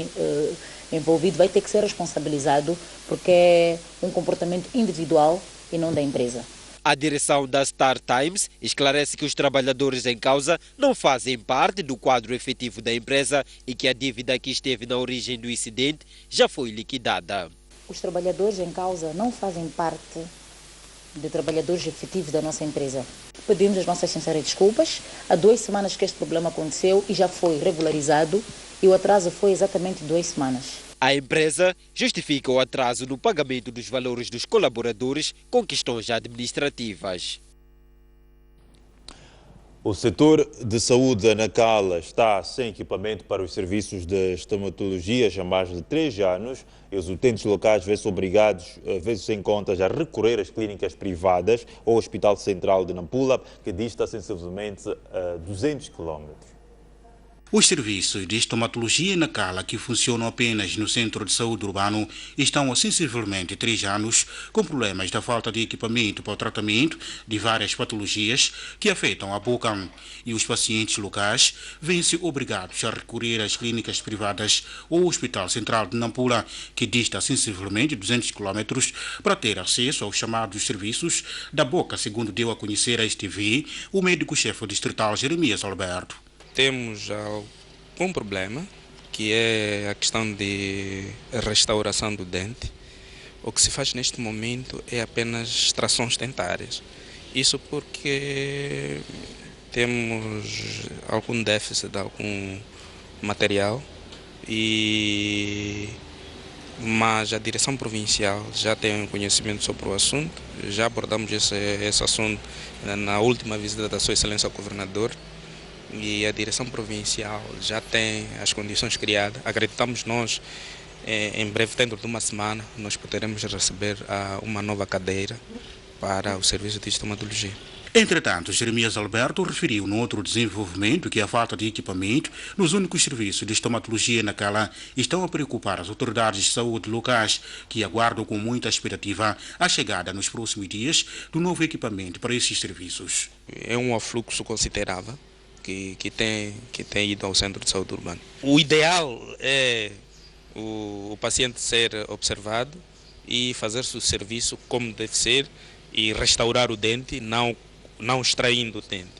I: envolvido vai ter que ser responsabilizado porque é um comportamento individual e não da empresa.
M: A direção da Star Times esclarece que os trabalhadores em causa não fazem parte do quadro efetivo da empresa e que a dívida que esteve na origem do incidente já foi liquidada.
I: Os trabalhadores em causa não fazem parte de trabalhadores efetivos da nossa empresa. Pedimos as nossas sinceras desculpas. Há 2 semanas que este problema aconteceu e já foi regularizado e o atraso foi exatamente 2 semanas.
M: A empresa justifica o atraso no pagamento dos valores dos colaboradores com questões administrativas.
A: O setor de saúde na Cala está sem equipamento para os serviços de estomatologia há mais de 3 anos e os utentes locais vêem-se obrigados, vezes sem contas, a recorrer às clínicas privadas ou ao Hospital Central de Nampula, que dista sensivelmente a 200 quilómetros.
K: Os serviços de estomatologia na Cala, que funcionam apenas no Centro de Saúde Urbano, estão há sensivelmente 3 anos com problemas da falta de equipamento para o tratamento de várias patologias que afetam a boca. E os pacientes locais vêm-se obrigados a recorrer às clínicas privadas ou ao Hospital Central de Nampula, que dista sensivelmente 200 km, para ter acesso aos chamados serviços da boca, segundo deu a conhecer a STV o médico-chefe distrital Jeremias Alberto.
L: Temos algum problema, que é a questão de restauração do dente. O que se faz neste momento é apenas extrações dentárias. Isso porque temos algum déficit de algum material, mas a direção provincial já tem conhecimento sobre o assunto. Já abordamos esse assunto na última visita da Sua Excelência ao Governador. E a direção provincial já tem as condições criadas. Acreditamos nós, em breve, dentro de uma semana, nós poderemos receber uma nova cadeira para o serviço de estomatologia.
K: Entretanto, Jeremias Alberto referiu no outro desenvolvimento que a falta de equipamento nos únicos serviços de estomatologia na Cala estão a preocupar as autoridades de saúde locais, que aguardam com muita expectativa a chegada nos próximos dias do novo equipamento para esses serviços.
L: É um afluxo considerável que tem ido ao Centro de Saúde Urbano. O ideal é o paciente ser observado e fazer-se o serviço como deve ser e restaurar o dente, não extraindo o dente.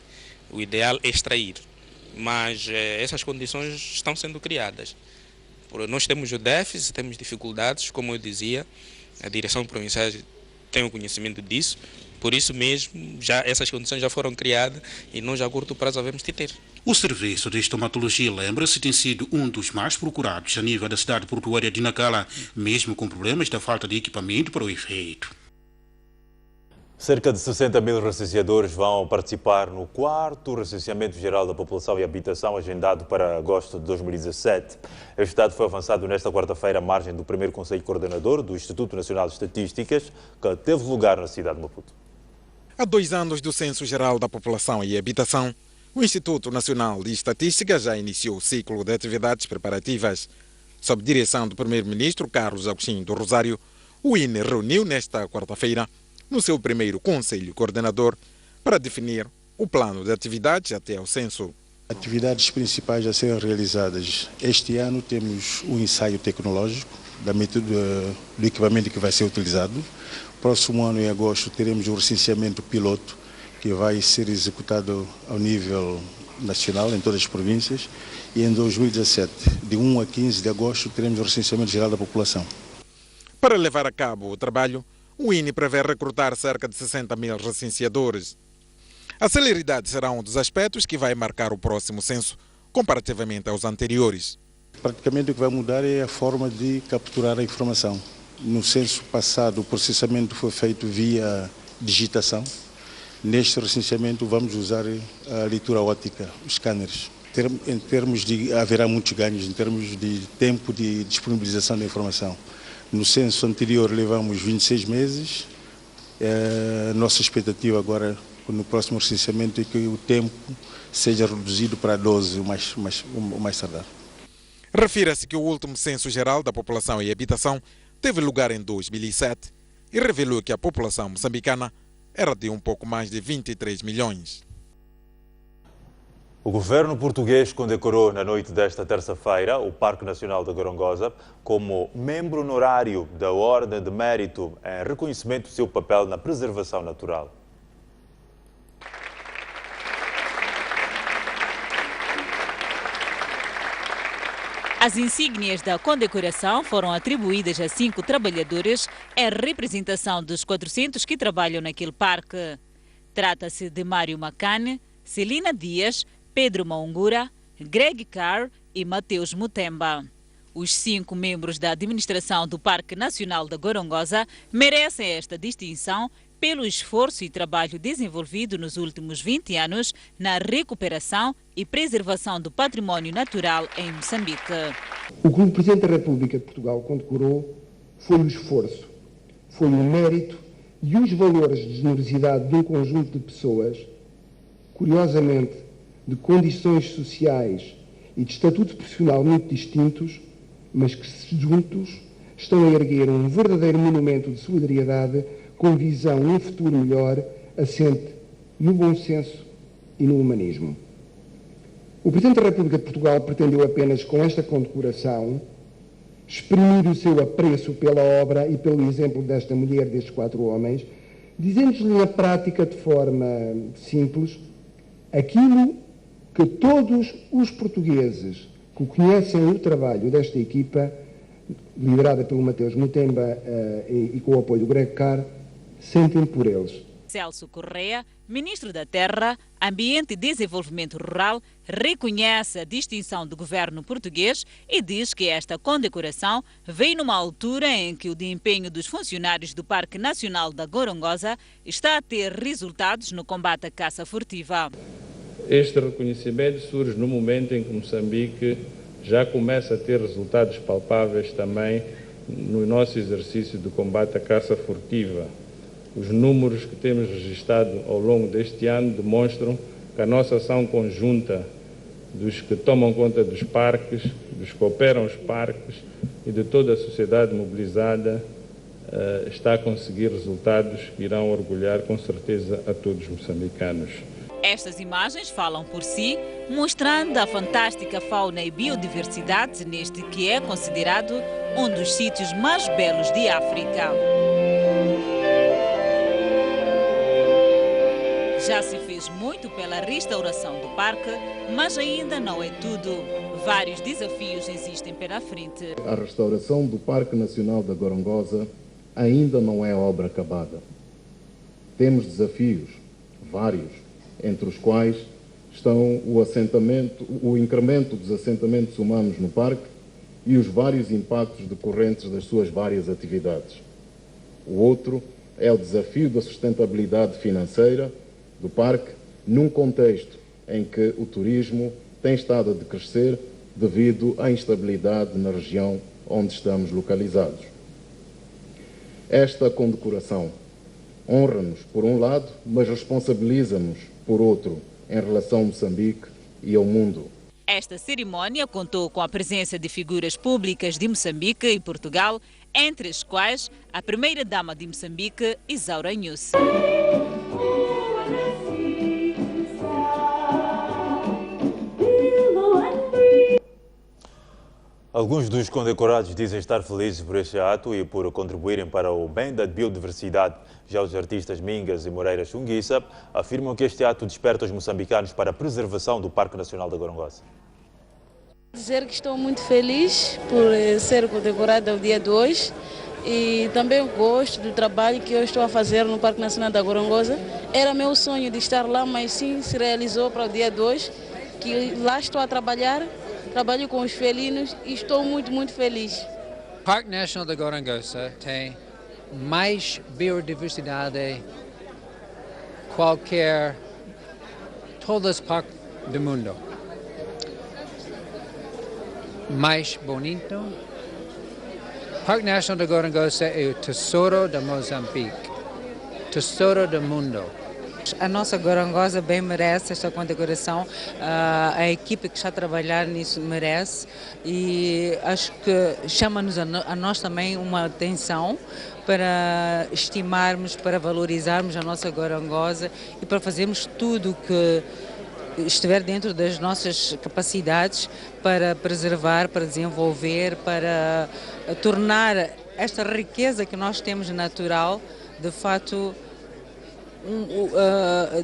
L: O ideal é extrair, mas essas condições estão sendo criadas. Nós temos o déficit, temos dificuldades, como eu dizia, a direção provincial tem o conhecimento disso. Por isso mesmo, essas condições já foram criadas e nós a curto prazo devemos ter.
K: O serviço de estomatologia, lembra-se, tem sido um dos mais procurados a nível da cidade portuária de Nacala, mesmo com problemas da falta de equipamento para o efeito.
A: Cerca de 60 mil recenseadores vão participar no 4º recenseamento geral da população e habitação, agendado para agosto de 2017. Este dado foi avançado nesta quarta-feira à margem do primeiro Conselho Coordenador do Instituto Nacional de Estatísticas, que teve lugar na cidade de Maputo.
X: Há 2 anos do Censo Geral da População e Habitação, o Instituto Nacional de Estatística já iniciou o ciclo de atividades preparativas. Sob direção do Primeiro-Ministro Carlos Agostinho do Rosário, o INE reuniu nesta quarta-feira no seu primeiro Conselho Coordenador para definir o plano de atividades até ao censo.
O: Atividades principais a serem realizadas. Este ano temos um ensaio tecnológico do equipamento que vai ser utilizado. Próximo ano, em agosto, teremos o recenseamento piloto, que vai ser executado ao nível nacional, em todas as províncias. E em 2017, de 1 a 15 de agosto, teremos o recenseamento geral da população.
X: Para levar a cabo o trabalho, o INE prevê recrutar cerca de 60 mil recenseadores. A celeridade será um dos aspectos que vai marcar o próximo censo, comparativamente aos anteriores.
O: Praticamente o que vai mudar é a forma de capturar a informação. No censo passado, o processamento foi feito via digitação. Neste recenseamento, vamos usar a leitura óptica, os scanners. Em termos de haverá muitos ganhos em termos de tempo de disponibilização da informação. No censo anterior levamos 26 meses. Nossa expectativa agora, no próximo recenseamento, é que o tempo seja reduzido para 12, o mais tardar.
X: Refira-se que o último Censo Geral da População e Habitação teve lugar em 2007 e revelou que a população moçambicana era de um pouco mais de 23 milhões.
A: O governo português condecorou na noite desta terça-feira o Parque Nacional da Gorongosa como membro honorário da Ordem de Mérito em reconhecimento do seu papel na preservação natural.
P: As insígnias da condecoração foram atribuídas a 5 trabalhadores em representação dos 400 que trabalham naquele parque. Trata-se de Mário Macane, Celina Dias, Pedro Maungura, Greg Carr e Mateus Mutemba. Os 5 membros da administração do Parque Nacional da Gorongosa merecem esta distinção pelo esforço e trabalho desenvolvido nos últimos 20 anos na recuperação e preservação do património natural em Moçambique.
N: O que o Presidente da República de Portugal condecorou foi o esforço, foi o mérito e os valores de generosidade de um conjunto de pessoas, curiosamente, de condições sociais e de estatuto profissional muito distintos, mas que juntos estão a erguer um verdadeiro monumento de solidariedade com visão um futuro melhor, assente no bom senso e no humanismo. O Presidente da República de Portugal pretendeu apenas, com esta condecoração, exprimir o seu apreço pela obra e pelo exemplo desta mulher, destes 4 homens, dizendo-lhes na prática, de forma simples, aquilo que todos os portugueses que conhecem o trabalho desta equipa, liderada pelo Mateus Mutemba e com o apoio do Greg Carr, sentem por eles.
P: Celso Correia, Ministro da Terra, Ambiente e Desenvolvimento Rural, reconhece a distinção do governo português e diz que esta condecoração veio numa altura em que o desempenho dos funcionários do Parque Nacional da Gorongosa está a ter resultados no combate à caça furtiva.
Q: Este reconhecimento surge no momento em que Moçambique já começa a ter resultados palpáveis também no nosso exercício de combate à caça furtiva. Os números que temos registrado ao longo deste ano demonstram que a nossa ação conjunta dos que tomam conta dos parques, dos que operam os parques e de toda a sociedade mobilizada está a conseguir resultados que irão orgulhar com certeza a todos os moçambicanos.
P: Estas imagens falam por si, mostrando a fantástica fauna e biodiversidade neste que é considerado um dos sítios mais belos de África. Já se fez muito pela restauração do parque, mas ainda não é tudo. Vários desafios existem pela frente.
R: A restauração do Parque Nacional da Gorongosa ainda não é obra acabada. Temos desafios, vários, entre os quais estão o incremento dos assentamentos humanos no parque e os vários impactos decorrentes das suas várias atividades. O outro é o desafio da sustentabilidade financeira do parque, num contexto em que o turismo tem estado a decrescer devido à instabilidade na região onde estamos localizados. Esta condecoração honra-nos por um lado, mas responsabiliza-nos por outro, em relação a Moçambique e ao mundo.
P: Esta cerimónia contou com a presença de figuras públicas de Moçambique e Portugal, entre as quais a primeira-dama de Moçambique, Isaura Nhusse.
A: Alguns dos condecorados dizem estar felizes por este ato e por contribuírem para o bem da biodiversidade. Já os artistas Mingas e Moreira Chunguissa afirmam que este ato desperta os moçambicanos para a preservação do Parque Nacional da Gorongosa.
S: Dizer que estou muito feliz por ser condecorada ao dia 2 e também gosto do trabalho que eu estou a fazer no Parque Nacional da Gorongosa. Era meu sonho de estar lá, mas sim se realizou para o dia 2, que lá estou a trabalhar. Trabalho com os felinos e estou muito feliz.
V: O Parque Nacional da Gorongosa tem mais biodiversidade todos os parques do mundo. Mais bonito. O Parque Nacional da Gorongosa é o tesouro de Moçambique, tesouro do mundo.
H: A nossa Gorongosa bem merece esta condecoração, a equipe que está a trabalhar nisso merece e acho que chama-nos a nós também uma atenção para estimarmos, para valorizarmos a nossa Gorongosa e para fazermos tudo o que estiver dentro das nossas capacidades para preservar, para desenvolver, para tornar esta riqueza que nós temos natural, de fato,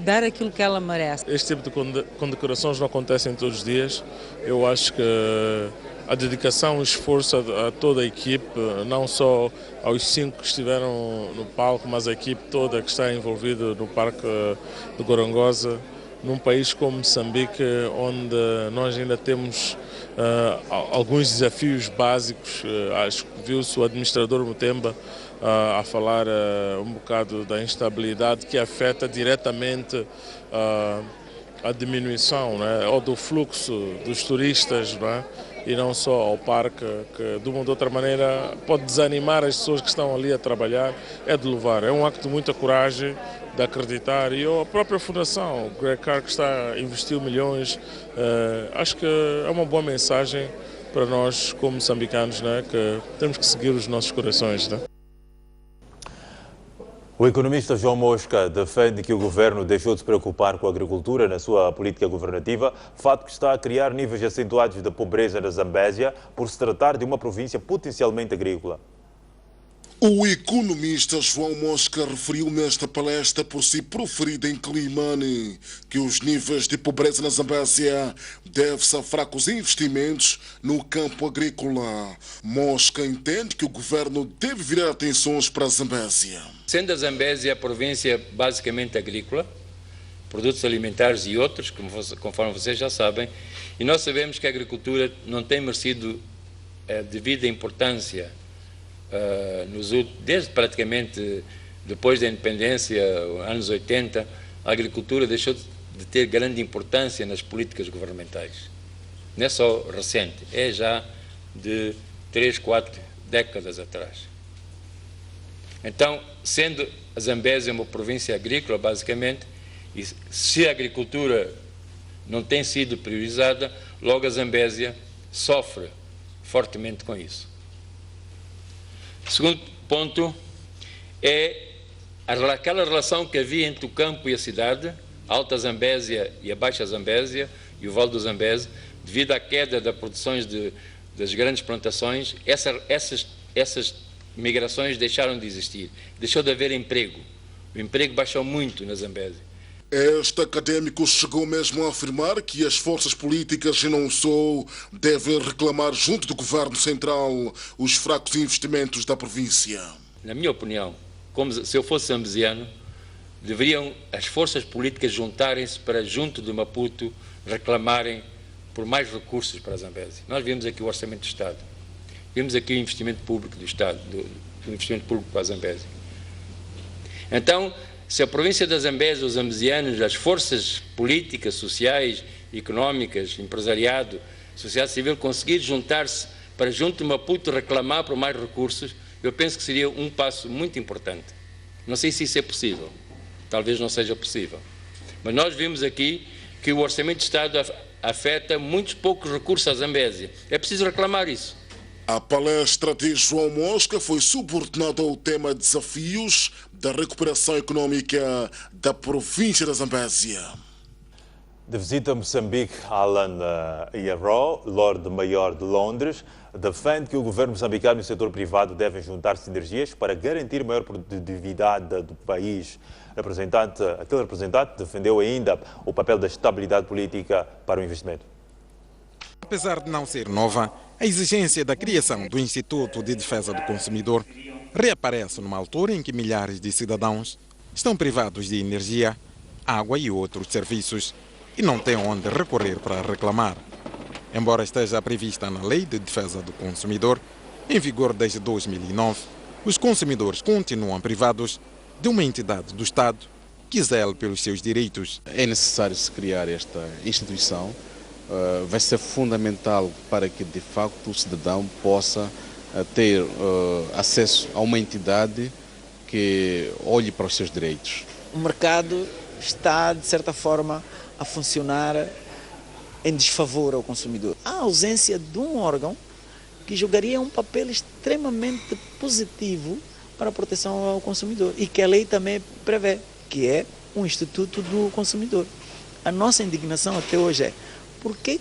H: dar aquilo que ela merece.
Z: Este tipo de condecorações não acontecem todos os dias. Eu acho que a dedicação e o esforço a toda a equipe, não só aos 5 que estiveram no palco, mas a equipe toda que está envolvida no Parque de Gorongosa, num país como Moçambique, onde nós ainda temos alguns desafios básicos. Acho que viu-se o administrador Mutemba a falar um bocado da instabilidade que afeta diretamente a diminuição, né, ou do fluxo dos turistas, né, e não só ao parque, que de uma ou de outra maneira pode desanimar as pessoas que estão ali a trabalhar. É de louvar, é um acto de muita coragem, de acreditar, e a própria fundação, o Greg Carr, que investiu milhões, acho que é uma boa mensagem para nós como moçambicanos, né, que temos que seguir os nossos corações, né?
A: O economista João Mosca defende que o governo deixou de se preocupar com a agricultura na sua política governativa, fato que está a criar níveis acentuados de pobreza na Zambésia por se tratar de uma província potencialmente agrícola.
B: O economista João Mosca referiu nesta palestra por si proferida em Climane que os níveis de pobreza na Zambésia devem-se a fracos investimentos no campo agrícola. Mosca entende que o governo deve virar atenções para a Zambésia.
E: Sendo a Zambésia a província basicamente agrícola, produtos alimentares e outros, conforme vocês já sabem, e nós sabemos que a agricultura não tem merecido devida importância desde praticamente depois da independência, anos 80, a agricultura deixou de ter grande importância nas políticas governamentais. Não é só recente, é já de 3, 4 décadas atrás. Então, sendo a Zambésia uma província agrícola, basicamente, e se a agricultura não tem sido priorizada, logo a Zambésia sofre fortemente com isso. Segundo ponto é aquela relação que havia entre o campo e a cidade, a Alta Zambésia e a Baixa Zambésia e o Vale do Zambésia, devido à queda das produções das grandes plantações, essas migrações deixaram de existir, deixou de haver emprego. O emprego baixou muito na Zambésia.
B: Este académico chegou mesmo a afirmar que as forças políticas e não só devem reclamar junto do governo central os fracos investimentos da província.
E: Na minha opinião, se eu fosse zambesiano, deveriam as forças políticas juntarem-se para, junto de Maputo, reclamarem por mais recursos para a Zambésia. Nós vimos aqui o Orçamento do Estado, vimos aqui o investimento público do Estado, do investimento público para a Zambésia. Então, se a província da Zambésia, os zambesianos, as forças políticas, sociais, económicas, empresariado, sociedade civil, conseguir juntar-se para, junto de Maputo, reclamar por mais recursos, eu penso que seria um passo muito importante. Não sei se isso é possível, talvez não seja possível. Mas nós vimos aqui que o Orçamento de Estado afeta muitos poucos recursos à Zambésia. É preciso reclamar isso.
B: A palestra de João Mosca foi subordinada ao tema Desafios da Recuperação Econômica da província da Zambésia.
A: De visita a Moçambique, Alan Yarrow, Lord Maior de Londres, defende que o governo moçambicano e o setor privado devem juntar sinergias para garantir maior produtividade do país. Aquele representante defendeu ainda o papel da estabilidade política para o investimento.
X: Apesar de não ser nova, a exigência da criação do Instituto de Defesa do Consumidor reaparece numa altura em que milhares de cidadãos estão privados de energia, água e outros serviços e não têm onde recorrer para reclamar. Embora esteja prevista na Lei de Defesa do Consumidor, em vigor desde 2009, os consumidores continuam privados de uma entidade do Estado que zele pelos seus direitos.
F: É necessário se criar esta instituição. Vai ser fundamental para que, de facto, o cidadão possa ter acesso a uma entidade que olhe para os seus direitos.
T: O mercado está, de certa forma, a funcionar em desfavor ao consumidor. Há ausência de um órgão que jogaria um papel extremamente positivo para a proteção ao consumidor e que a lei também prevê, que é um Instituto do Consumidor. A nossa indignação até hoje é por que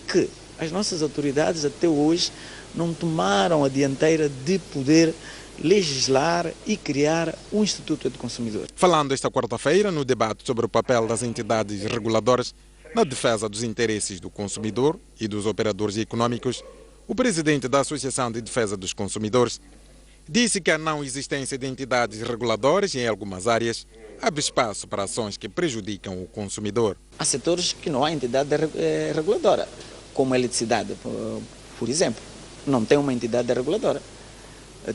T: as nossas autoridades até hoje não tomaram a dianteira de poder legislar e criar um Instituto do Consumidor.
X: Falando esta quarta-feira no debate sobre o papel das entidades reguladoras na defesa dos interesses do consumidor e dos operadores econômicos, o presidente da Associação de Defesa dos Consumidores disse que a não existência de entidades reguladoras em algumas áreas abre espaço para ações que prejudicam o consumidor.
T: Há setores que não há entidade reguladora, como a eletricidade, por exemplo. Não tem uma entidade reguladora.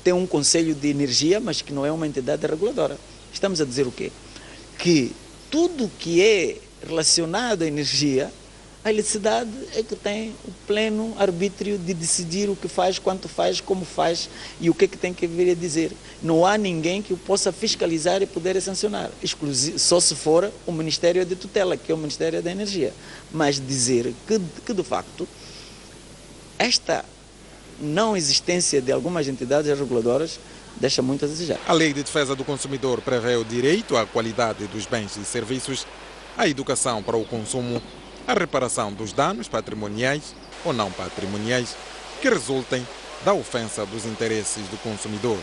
T: Tem um conselho de energia, mas que não é uma entidade reguladora. Estamos a dizer o quê? Que tudo que é relacionado à energia, a eletricidade é que tem o pleno arbítrio de decidir o que faz, quanto faz, como faz e o que é que tem que vir a dizer. Não há ninguém que o possa fiscalizar e poder sancionar, só se for o Ministério de Tutela, que é o Ministério da Energia. Mas dizer que de facto, esta não existência de algumas entidades reguladoras deixa muito a desejar.
X: A Lei de Defesa do Consumidor prevê o direito à qualidade dos bens e serviços, à educação para o consumo, a reparação dos danos patrimoniais ou não patrimoniais que resultem da ofensa dos interesses do consumidor.